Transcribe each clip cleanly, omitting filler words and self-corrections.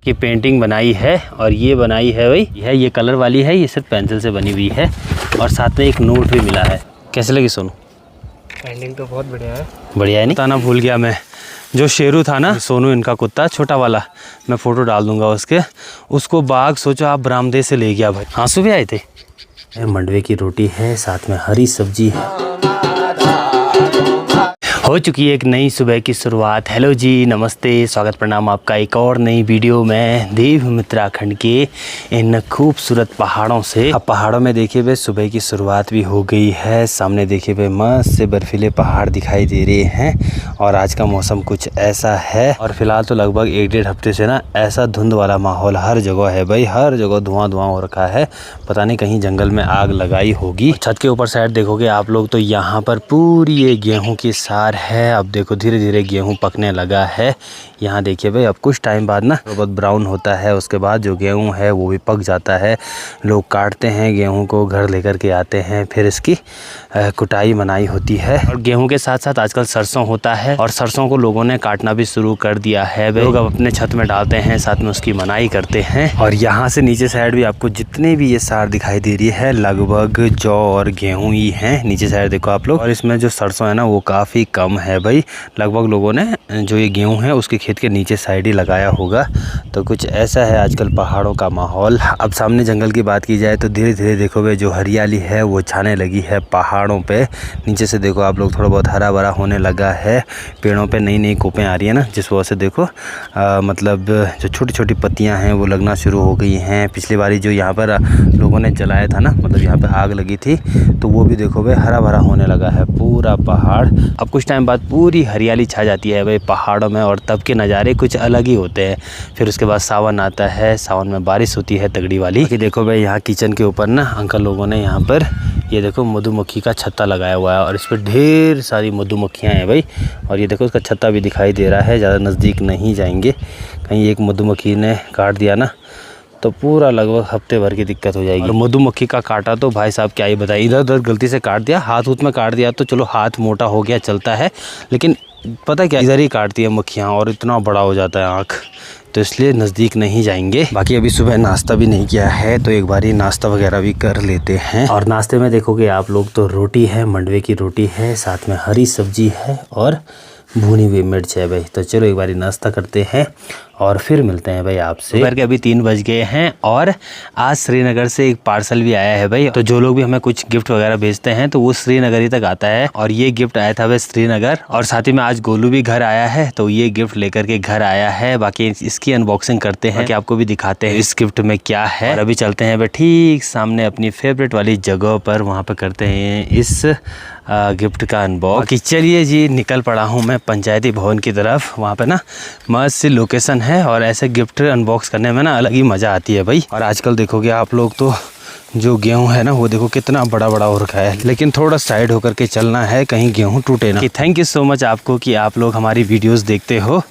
की पेंटिंग बनाई है और ये बनाई है भाई ये कलर वाली है, ये सिर्फ पेंसिल से बनी हुई है और साथ में एक नोट भी मिला है। कैसे लगी सोनू? पेंटिंग तो बहुत बढ़िया है। बढ़िया है नहीं? बताना भूल गया मैं, जो शेरू था ना सोनू इनका कुत्ता छोटा वाला, मैं फ़ोटो डाल दूंगा उसके, उसको बाघ सोचो आप बरामदे से ले गया भाई। आंसू भी आए थे। मंडवे की रोटी है, साथ में हरी सब्जी है। हो चुकी है एक नई सुबह की शुरुआत। हेलो जी, नमस्ते, स्वागत प्रणाम आपका एक और नई वीडियो में देवभूमि उत्तराखंड के इन खूबसूरत पहाड़ों से। अब पहाड़ों में देखिए वे सुबह की शुरुआत भी हो गई है। सामने देखिए वे मस्त से बर्फीले पहाड़ दिखाई दे रहे हैं और आज का मौसम कुछ ऐसा है। और फिलहाल तो लगभग 1-1.5 हफ्ते से ना ऐसा धुंध वाला माहौल हर जगह है भाई, हर जगह धुआं धुआं हो रखा है। पता नहीं कहीं जंगल में आग लगाई होगी। छत के ऊपर साइड देखोगे आप लोग तो यहाँ पर पूरी ये गेहूँ की सार है। अब देखो धीरे धीरे गेहूं पकने लगा है। यहाँ देखिए भाई अब कुछ टाइम बाद ना बहुत ब्राउन होता है, उसके बाद जो गेहूं है वो भी पक जाता है। लोग काटते हैं गेहूं को, घर लेकर के आते हैं, फिर इसकी कुटाई मनाई होती है। और गेहूं के साथ साथ आजकल सरसों होता है और सरसों को लोगों ने काटना भी शुरू कर दिया है। लोग अब अपने छत में डालते हैं, साथ में उसकी मनाई करते हैं। और यहाँ से नीचे साइड भी आपको जितने भी ये सार दिखाई दे रही है लगभग जौ और गेहूं ही है। नीचे साइड देखो आप लोग, और इसमें जो सरसों है ना वो काफ़ी कम है भाई। लगभग लोगों ने जो ये गेहूं है उसके खेत के नीचे साइड ही लगाया होगा। तो कुछ ऐसा है आजकल पहाड़ों का माहौल। अब सामने जंगल की बात की जाए तो धीरे धीरे देखो भाई जो हरियाली है वो छाने लगी है पहाड़ों पे। नीचे से देखो आप लोग थोड़ा बहुत हरा भरा होने लगा है। पेड़ों पे नई नई कोपें आ रही है ना, जिस वजह से देखो मतलब जो छोटी छोटी पत्तियां हैं वो लगना शुरू हो गई हैं। पिछली बारी जो यहाँ पर लोगों ने जलाया था ना, मतलब यहाँ पे आग लगी थी, तो वो भी देखो भाई हरा भरा होने लगा है पूरा पहाड़। अब कुछ टाइम बाद पूरी हरियाली छा जाती है भाई पहाड़ों में और तब के नज़ारे कुछ अलग ही होते हैं। फिर उसके बाद सावन आता है, सावन में बारिश होती है तगड़ी वाली। कि देखो भाई यहाँ किचन के ऊपर ना अंकल लोगों ने यहाँ पर ये देखो मधुमक्खी का छत्ता लगाया हुआ है और इस पर ढेर सारी मधुमक्खियाँ हैं भाई। और ये देखो उसका छत्ता भी दिखाई दे रहा है, ज़्यादा नज़दीक नहीं जाएंगे, कहीं एक मधुमक्खी ने काट दिया ना तो पूरा लगभग हफ्ते भर की दिक्कत हो जाएगी। और मधुमक्खी का काटा तो भाई साहब क्या ही बताइए, इधर उधर गलती से काट दिया, हाथ में काट दिया तो चलो हाथ मोटा हो गया चलता है, लेकिन पता क्या इधर ही काटती है मक्खियाँ और इतना बड़ा हो जाता है आँख, तो इसलिए नज़दीक नहीं जाएंगे। बाकी अभी सुबह नाश्ता भी नहीं किया है तो एक बार ही नाश्ता वगैरह भी कर लेते हैं। और नाश्ते में देखोगे आप लोग तो रोटी है, मंडवे की रोटी है, साथ में हरी सब्जी है और भुनी हुई मिर्च है भाई। तो चलो एक बार नाश्ता करते हैं और फिर मिलते हैं भाई आपसे। दोपहर के अभी 3 बज गए हैं और आज श्रीनगर से एक पार्सल भी आया है भाई। तो जो लोग भी हमें कुछ गिफ्ट वगैरह भेजते हैं तो वो श्रीनगर ही तक आता है और ये गिफ्ट आया था भाई श्रीनगर। और साथ ही में आज गोलू भी घर आया है तो ये गिफ्ट लेकर के घर आया है। बाकी इसकी अनबॉक्सिंग करते हैं कि आपको भी दिखाते हैं इस गिफ्ट में क्या है। और अभी चलते हैं भाई ठीक सामने अपनी फेवरेट वाली जगह पर, वहाँ पर करते हैं इस गिफ्ट का अनबॉक्स। चलिए जी निकल पड़ा हूँ मैं पंचायती भवन की तरफ। वहाँ पे ना मस्त सी लोकेशन है और ऐसे गिफ्ट अनबॉक्स करने में ना अलग ही मज़ा आती है भाई। और आजकल देखोगे आप लोग तो जो गेहूं है ना वो देखो कितना बड़ा बड़ा हो रखा है, लेकिन थोड़ा साइड होकर के चलना है कहीं गेहूं टूटे ना। थैंक यू सो मच आपको कि आप लोग हमारी वीडियोस देखते हो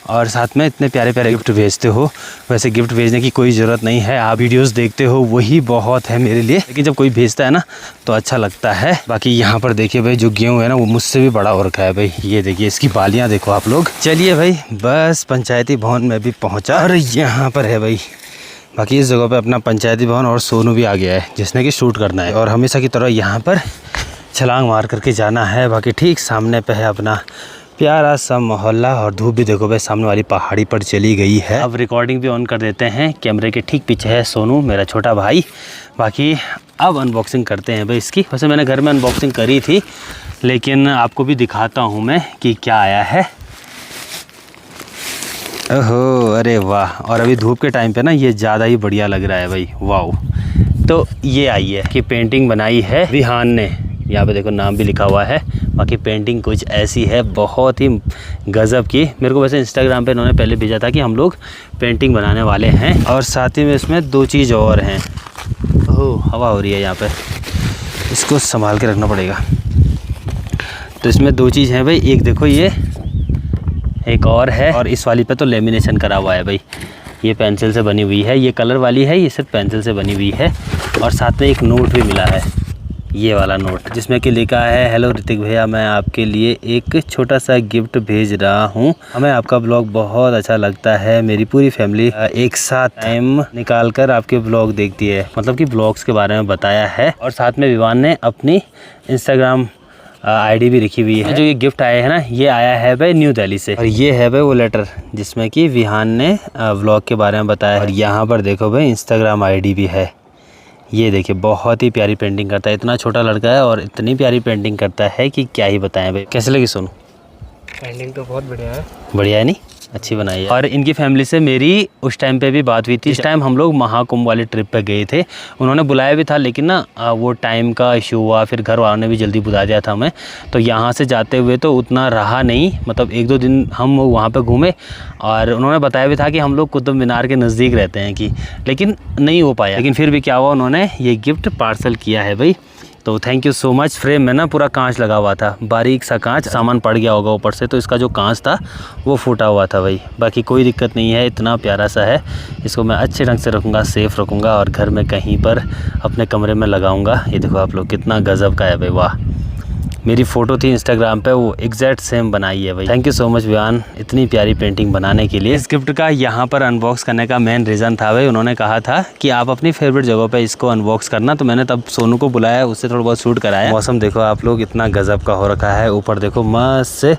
और साथ में इतने प्यारे प्यारे गिफ्ट भेजते हो। वैसे गिफ्ट भेजने की कोई ज़रूरत नहीं है, आप वीडियोस देखते हो वही बहुत है मेरे लिए, लेकिन जब कोई भेजता है ना तो अच्छा लगता है। बाकी यहाँ पर देखिए भाई जो गेहूँ है ना वो मुझसे भी बड़ा हो रखा है भाई। ये देखिए इसकी बालियाँ देखो आप लोग। चलिए भाई बस पंचायती भवन में भी पहुँचा और यहाँ पर है भाई बाकी इस जगह पे अपना पंचायती भवन और सोनू भी आ गया है जिसने कि शूट करना है। और हमेशा की तरह यहाँ पर छलांग मार करके जाना है। बाकी ठीक सामने पे है अपना प्यारा सा मोहल्ला और धूप भी देखो भाई सामने वाली पहाड़ी पर चली गई है। अब रिकॉर्डिंग भी ऑन कर देते हैं। कैमरे के ठीक पीछे है सोनू मेरा छोटा भाई। बाकी अब अनबॉक्सिंग करते हैं भाई इसकी। वैसे मैंने घर में अनबॉक्सिंग करी थी लेकिन आपको भी दिखाता हूँ मैं कि क्या आया है। ओहो अरे वाह, और अभी धूप के टाइम पे ना ये ज़्यादा ही बढ़िया लग रहा है भाई। वाह, तो ये आई है कि पेंटिंग बनाई है विहान ने, यहाँ पे देखो नाम भी लिखा हुआ है। बाकी पेंटिंग कुछ ऐसी है बहुत ही गज़ब की। मेरे को वैसे इंस्टाग्राम पे इन्होंने पहले भेजा था कि हम लोग पेंटिंग बनाने वाले हैं। और साथ ही में इसमें 2 चीज़ और हैं। ओह हवा हो रही है यहाँ पे, इसको संभाल के रखना पड़ेगा। तो इसमें 2 चीज़ हैं भाई, एक देखो ये एक और है और इस वाली पे तो लेमिनेशन करा हुआ है भाई। ये पेंसिल से बनी हुई है, ये कलर वाली है, ये सिर्फ पेंसिल से बनी हुई है और साथ में एक नोट भी मिला है। ये वाला नोट जिसमें कि लिखा है, हेलो ऋतिक भैया, मैं आपके लिए एक छोटा सा गिफ्ट भेज रहा हूँ। हमें आपका ब्लॉग बहुत अच्छा लगता है। मेरी पूरी फैमिली एक साथ टाइम निकाल कर आपके ब्लॉग देखती है। मतलब कि ब्लॉग्स के बारे में बताया है। और साथ में विवान ने अपनी इंस्टाग्राम आईडी भी लिखी हुई है। जो ये गिफ्ट आया है ना, ये आया है भाई न्यू दिल्ली से। और ये है भाई वो लेटर जिसमें कि विहान ने व्लॉग के बारे में बताया। और यहाँ पर देखो भाई इंस्टाग्राम आईडी भी है। ये देखिए बहुत ही प्यारी पेंटिंग करता है। इतना छोटा लड़का है और इतनी प्यारी पेंटिंग करता है कि क्या ही बताएं भाई। कैसे लगी सोनू? पेंटिंग तो बहुत बढ़िया है। बढ़िया है, नहीं अच्छी बनाई है। और इनकी फैमिली से मेरी उस टाइम पे भी बात हुई थी। इस टाइम हम लोग महाकुंभ वाले ट्रिप पे गए थे। उन्होंने बुलाया भी था, लेकिन ना वो टाइम का इशू हुआ, फिर घर वालों ने भी जल्दी बुला दिया था हमें। तो यहाँ से जाते हुए तो उतना रहा नहीं, मतलब 1-2 दिन हम वहाँ पे घूमे। और उन्होंने बताया भी था कि हम लोग कुतुब मीनार के नज़दीक रहते हैं कि, लेकिन नहीं हो पाया। लेकिन फिर भी क्या हुआ, उन्होंने ये गिफ्ट पार्सल किया है भाई। तो thank you so much. Frame में ना पूरा कांच लगा हुआ था, बारीक सा कांच, सामान पड़ गया होगा ऊपर से, तो इसका जो कांच था वो फूटा हुआ था भाई। बाकी कोई दिक्कत नहीं है, इतना प्यारा सा है। इसको मैं अच्छे ढंग से रखूँगा, सेफ़ रखूँगा और घर में कहीं पर अपने कमरे में लगाऊँगा। ये देखो आप लोग, कितना गज़ब का है भाई, वाह। मेरी फ़ोटो थी इंस्टाग्राम पे, वो एग्जैक्ट सेम बनाई है भाई। Thank you so much Vivaan, इतनी प्यारी पेंटिंग बनाने के लिए। इस गिफ्ट का यहाँ पर अनबॉक्स करने का मेन रीज़न था भाई, उन्होंने कहा था कि आप अपनी फेवरेट जगह पे इसको अनबॉक्स करना। तो मैंने तब सोनू को बुलाया, उससे थोड़ा बहुत शूट कराया। मौसम देखो आप लोग, इतना गज़ब का हो रखा है। ऊपर देखो मस्त से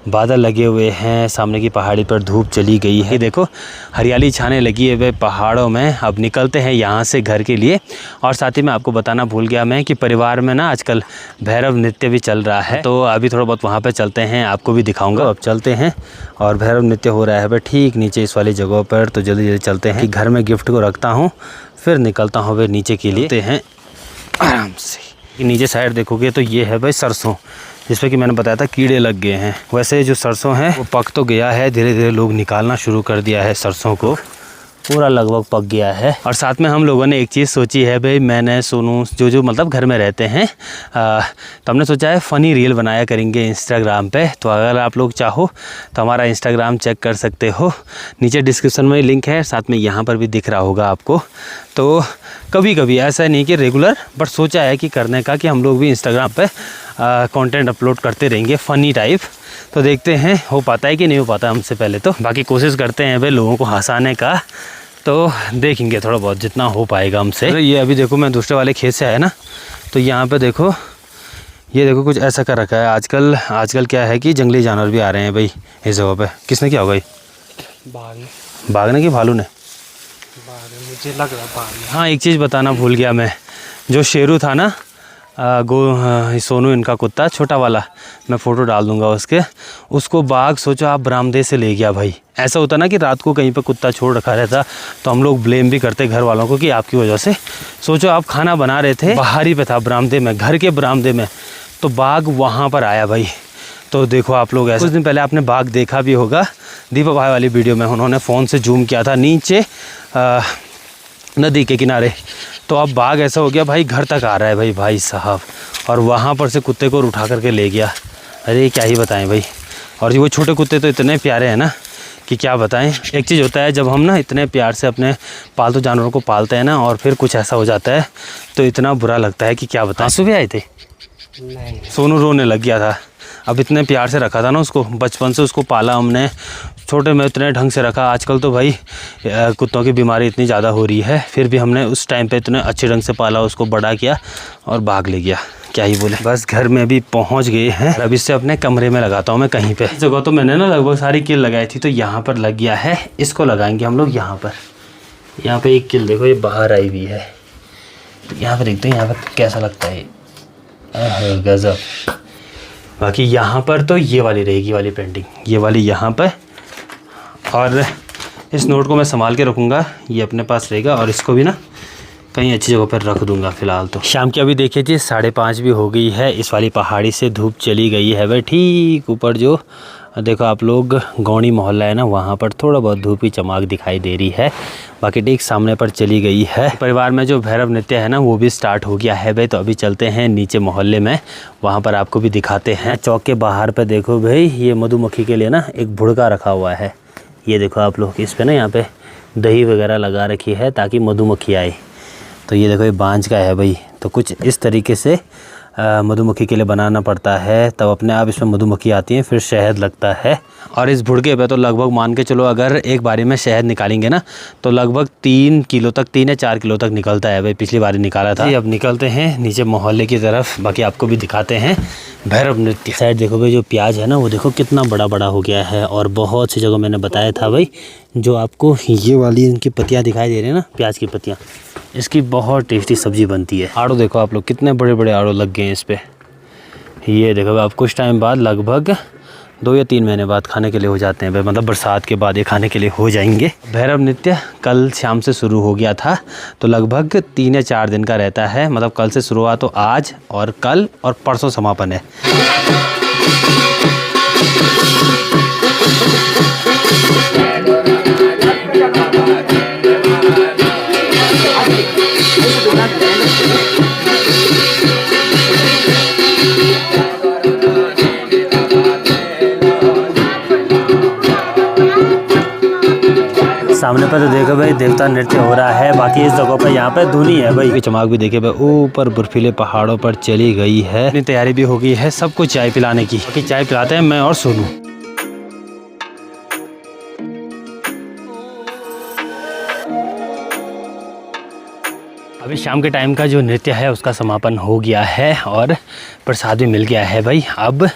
बादल लगे हुए हैं, सामने की पहाड़ी पर धूप चली गई है। देखो हरियाली छाने लगी है वे पहाड़ों में। अब निकलते हैं यहाँ से घर के लिए। और साथ ही मैं आपको बताना भूल गया मैं कि परिवार में ना आजकल भैरव नृत्य भी चल रहा है। तो अभी थोड़ा बहुत वहाँ पे चलते हैं, आपको भी दिखाऊंगा। अब चलते हैं, और भैरव नृत्य हो रहा है भाई ठीक नीचे इस वाली जगह पर। तो जल्दी जल्दी चलते हैं कि घर में गिफ्ट को रखता हूँ, फिर निकलता हूँ भाई नीचे के लिए। चलते हैं आराम से। नीचे साइड देखोगे तो ये है भाई सरसों, जिसमें कि मैंने बताया था कीड़े लग गए हैं। वैसे जो सरसों है वो पक तो गया है, धीरे धीरे लोग निकालना शुरू कर दिया है सरसों को, पूरा लगभग पक गया है। और साथ में हम लोगों ने एक चीज़ सोची है भाई, मैंने सोनू जो मतलब घर में रहते हैं, तो हमने सोचा है फ़नी रील बनाया करेंगे इंस्टाग्राम पे। तो अगर आप लोग चाहो तो हमारा इंस्टाग्राम चेक कर सकते हो, नीचे डिस्क्रिप्शन में लिंक है, साथ में यहाँ पर भी दिख रहा होगा आपको। तो कभी कभी, ऐसा नहीं कि रेगुलर, बट सोचा है कि करने का, कि हम लोग भी इंस्टाग्राम पे कंटेंट अपलोड करते रहेंगे फ़नी टाइप। तो देखते हैं हो पाता है कि नहीं हो पाता हमसे पहले। तो बाकी कोशिश करते हैं भाई लोगों को हंसाने का, तो देखेंगे थोड़ा बहुत जितना हो पाएगा हमसे। ये अभी देखो मैं दूसरे वाले खेत से आया ना, तो यहाँ पे देखो, ये देखो कुछ ऐसा कर रखा है। आजकल क्या है कि जंगली जानवर भी आ रहे हैं भाई इस जगह पे। किसने किया होगा ये? बाघ ने कि भालू ने? मुझे लग रहा है बाघ ने। हाँ, एक चीज़ बताना भूल गया मैं, जो शेरू था ना, सोनू इनका कुत्ता छोटा वाला, मैं फ़ोटो डाल दूंगा उसको बाघ सोचो आप बरामदे से ले गया भाई। ऐसा होता ना कि रात को कहीं पे कुत्ता छोड़ रखा रहता, तो हम लोग ब्लेम भी करते घर वालों को कि आपकी वजह से। सोचो आप खाना बना रहे थे, बाहर ही पे था बरामदे में, घर के बरामदे में, तो बाघ वहाँ पर आया भाई। तो देखो आप लोग, ऐसे कुछ दिन पहले आपने बाघ देखा भी होगा दीपा भाई वाली वीडियो में, उन्होंने फ़ोन से जूम किया था नीचे नदी के किनारे। तो अब बाघ ऐसा हो गया भाई, घर तक आ रहा है भाई साहब, और वहाँ पर से कुत्ते को उठा करके ले गया। अरे क्या ही बताएं भाई। और वो छोटे कुत्ते तो इतने प्यारे हैं ना कि क्या बताएं। एक चीज़ होता है, जब हम ना इतने प्यार से अपने पालतू जानवरों को पालते हैं ना, और फिर कुछ ऐसा हो जाता है तो इतना बुरा लगता है कि क्या बताएं। सुबह आए थे? नहीं। सोनू रोने लग गया था। अब इतने प्यार से रखा था ना उसको, बचपन से उसको पाला हमने, छोटे में इतने ढंग से रखा। आजकल तो भाई कुत्तों की बीमारी इतनी ज़्यादा हो रही है, फिर भी हमने उस टाइम पे इतने अच्छे ढंग से पाला, उसको बड़ा किया और भाग ले गया। क्या ही बोले। बस घर में भी पहुंच गए हैं। अब इससे अपने कमरे में लगाता हूँ मैं कहीं पे। जगह तो मैंने ना लगभग सारी किल लगाई थी, तो यहाँ पर लग गया है। इसको लगाएंगे हम लोग यहाँ पर। यहाँ पे एक किल देखो, ये बाहर आई हुई है। तो यहाँ पर देखते हैं यहाँ पर कैसा लगता है। गजब। बाकी यहाँ पर तो ये वाली रहेगी वाली पेंटिंग, ये वाली यहाँ पर। और इस नोट को मैं संभाल के रखूँगा, ये अपने पास रहेगा। और इसको भी ना कहीं अच्छी जगह पर रख दूंगा फ़िलहाल। तो शाम की अभी देखिए जी 5:30 भी हो गई है। इस वाली पहाड़ी से धूप चली गई है भाई। ठीक ऊपर जो देखो आप लोग गौणी मोहल्ला है ना, वहाँ पर थोड़ा बहुत धूप की चमक दिखाई दे रही है। बाकी ठीक सामने पर चली गई है। परिवार में जो भैरव नृत्य है ना, वो भी स्टार्ट हो गया है भाई। तो अभी चलते हैं नीचे मोहल्ले में, वहाँ पर आपको भी दिखाते हैं। चौक के बाहर पर देखो भाई, ये मधुमक्खी के लिए ना एक भुड़का रखा हुआ है। ये देखो आप लोग, इस पर ना यहाँ पे दही वगैरह लगा रखी है ताकि मधुमक्खी आए। तो ये देखो ये बांझ का है भाई। तो कुछ इस तरीके से मधुमक्खी के लिए बनाना पड़ता है, तब अपने आप इसमें मधुमक्खी आती है, फिर शहद लगता है। और इस भुड़के पे तो लगभग मान के चलो अगर एक बारी में शहद निकालेंगे ना तो लगभग 3 किलो तक, 3 या 4 किलो तक निकलता है भाई। पिछली बारी निकाला था। अब निकलते हैं नीचे मोहल्ले की तरफ, बाकी आपको भी दिखाते हैं भैरव नृत्य। साइड देखो भाई, जो प्याज है ना वो देखो कितना बड़ा बड़ा हो गया है। और बहुत सी जगह मैंने बताया था भाई, जो आपको ये वाली इनकी पत्तियाँ दिखाई दे रही है ना, प्याज की पत्तियाँ, इसकी बहुत टेस्टी सब्जी बनती है। आड़ू देखो आप लोग, कितने बड़े बड़े आड़ू लग गए हैं इस पे। ये देखो आप कुछ टाइम बाद, लगभग 2 या 3 महीने बाद खाने के लिए हो जाते हैं भाई, मतलब बरसात के बाद ये खाने के लिए हो जाएंगे। भैरव नृत्य कल शाम से शुरू हो गया था, तो लगभग 3 या 4 दिन का रहता है। मतलब कल से शुरू हुआ तो आज और कल और परसों समापन है। सामने पर तो देखो भाई देवता नृत्य हो रहा है। बाकी इस जगह पर यहाँ पे धुनी है भाई। चमक भी देखे भाई, ऊपर बर्फीले पहाड़ों पर चली गई है। अपनी तैयारी भी हो गई है सबको चाय पिलाने की। बाकी चाय पिलाते हैं मैं और सोनू। अभी शाम के टाइम का जो नृत्य है उसका समापन हो गया है और प्रसाद भी मिल गया है भाई। अब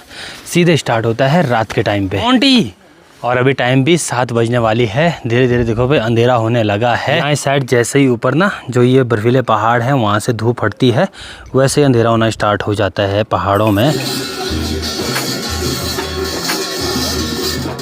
सीधे स्टार्ट होता है रात के टाइम पे आंटी। और अभी टाइम भी 7 बजने वाली है। धीरे धीरे देखो भाई अंधेरा होने लगा है। यहाँ इस साइड जैसे ही ऊपर ना जो ये बर्फीले पहाड़ हैं वहाँ से धूप हटती है, वैसे ही अंधेरा होना स्टार्ट हो जाता है पहाड़ों में।